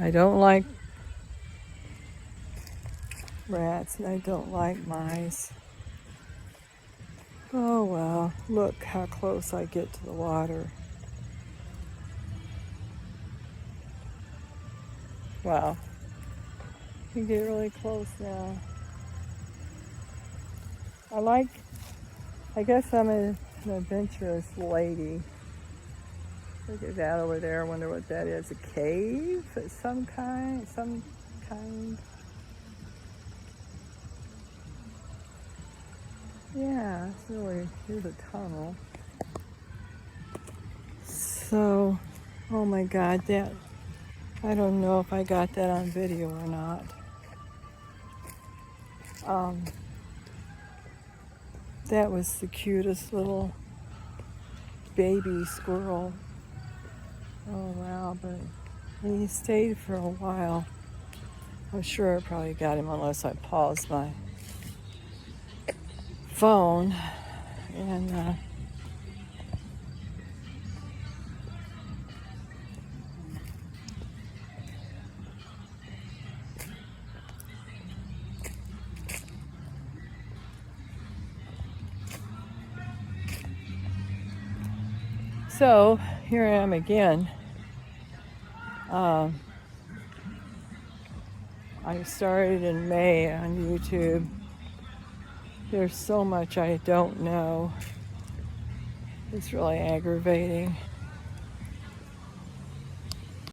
I don't like rats and I don't like mice. Oh well, look how close I get to the water. Wow, you get really close now. I guess I'm an adventurous lady. Look at that over there. I wonder what that is. A cave of some kind? Yeah, it's really, here's a tunnel. So, oh my God, I don't know if I got that on video or not. That was the cutest little baby squirrel. Oh wow, but he stayed for a while. I'm sure I probably got him unless I paused my phone. And so here I am again. I started in May on YouTube. There's so much I don't know. It's really aggravating.